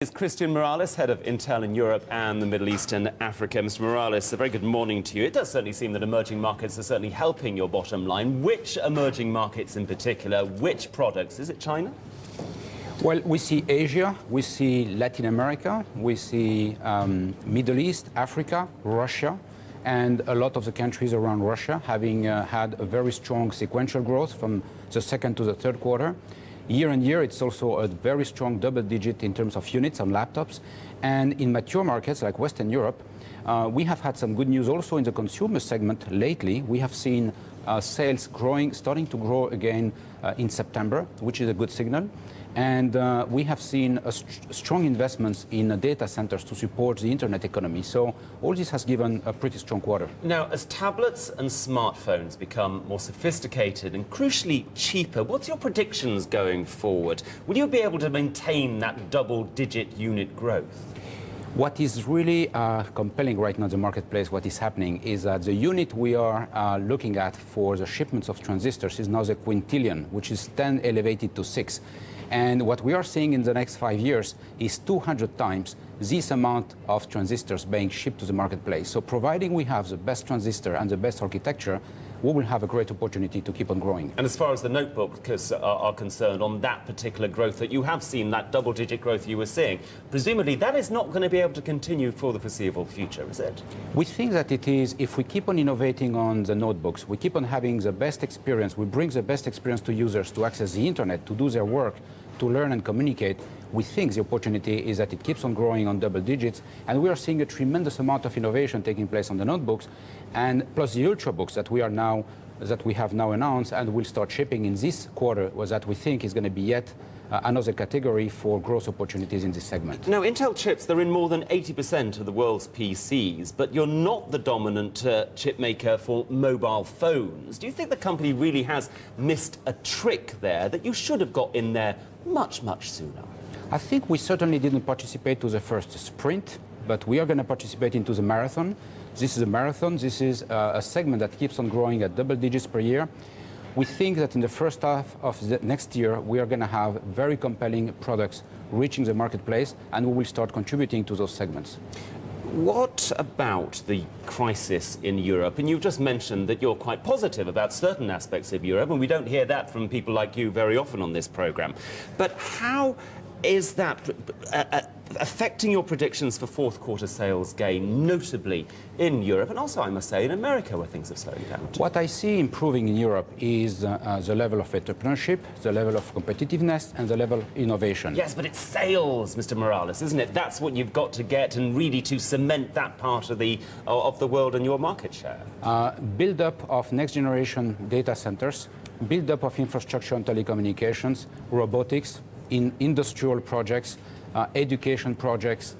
Is Christian Morales, head of Intel in Europe and the Middle East and Africa. Mr. Morales, a very good morning to you. It does certainly seem that emerging markets are certainly helping your bottom line. Which emerging markets in particular? Which products? Is it China? Well, we see Asia, we see Latin America, we see Middle East, Africa, Russia, and a lot of the countries around Russia having had a very strong sequential growth from the second to the third quarter. Year on year, it's also a very strong double-digit in terms of units on laptops. And in mature markets like Western Europe, we have had some good news also in the consumer segment lately. We have seen sales starting to grow again in September, which is a good signal. And we have seen strong investments in data centers to support the internet economy. So all this has given a pretty strong quarter. Now, as tablets and smartphones become more sophisticated and crucially cheaper, what's your predictions going forward? Will you be able to maintain that double-digit unit growth? What is really compelling right now in the marketplace, what is happening, is that the unit we are looking at for the shipments of transistors is now the quintillion, which is 10 elevated to 6. And what we are seeing in the next 5 years is 200 times this amount of transistors being shipped to the marketplace. So providing we have the best transistor and the best architecture, we will have a great opportunity to keep on growing. And as far as the notebooks are concerned, on that particular growth that you have seen, that double-digit growth you were seeing, presumably that is not going to be able to continue for the foreseeable future, is it? We think that it is, if we keep on innovating on the notebooks, we keep on having the best experience, we bring the best experience to users to access the internet, to do their work, to learn and communicate, we think the opportunity is that it keeps on growing on double digits, and we are seeing a tremendous amount of innovation taking place on the notebooks, and plus the ultrabooks that we have now announced and will start shipping in this quarter, was that we think is going to be yet another category for growth opportunities in this segment. Now, Intel chips, they're in more than 80% of the world's PCs, but you're not the dominant chip maker for mobile phones. Do you think the company really has missed a trick there that you should have got in there much, much sooner? I think we certainly didn't participate to the first sprint, but we are going to participate into the marathon. This is a marathon. This is a segment that keeps on growing at double digits per year. We think that in the first half of the next year, we are going to have very compelling products reaching the marketplace, and we will start contributing to those segments. What about the crisis in Europe? And you've just mentioned that you're quite positive about certain aspects of Europe, and we don't hear that from people like you very often on this programme. But how is that affecting your predictions for fourth quarter sales gain, notably in Europe, and also, I must say, in America, where things have slowed down? What I see improving in Europe is the level of entrepreneurship, the level of competitiveness, and the level of innovation. Yes, but it's sales, Mr. Morales, isn't it? That's what you've got to get, and really to cement that part of the world and your market share. Build-up of next-generation data centers, build-up of infrastructure and telecommunications, robotics, in industrial projects, education projects,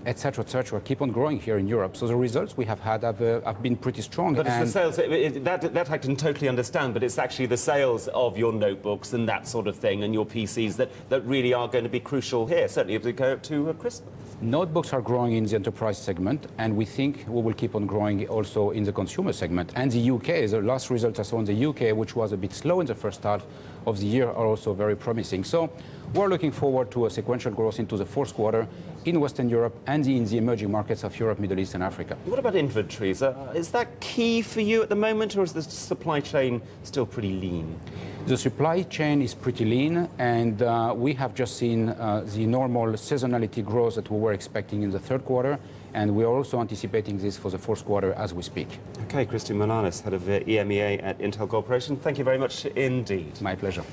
etc., keep on growing here in Europe. So the results we have had have been pretty strong. But it's the sales, that I can totally understand, but it's actually the sales of your notebooks and that sort of thing and your PCs that really are going to be crucial here, certainly if we go up to Christmas. Notebooks are growing in the enterprise segment, and we think we will keep on growing also in the consumer segment. And the UK, the last results I saw in the UK, which was a bit slow in the first half of the year, are also very promising. So we're looking forward to a sequential growth into the fourth quarter in Western Europe and in the emerging markets of Europe, Middle East and Africa. What about inventories? Is that key for you at the moment, or is the supply chain still pretty lean? The supply chain is pretty lean, and we have just seen the normal seasonality growth that we were expecting in the third quarter, and we are also anticipating this for the fourth quarter as we speak. Okay, Christian Morales, head of EMEA at Intel Corporation. Thank you very much indeed. My pleasure.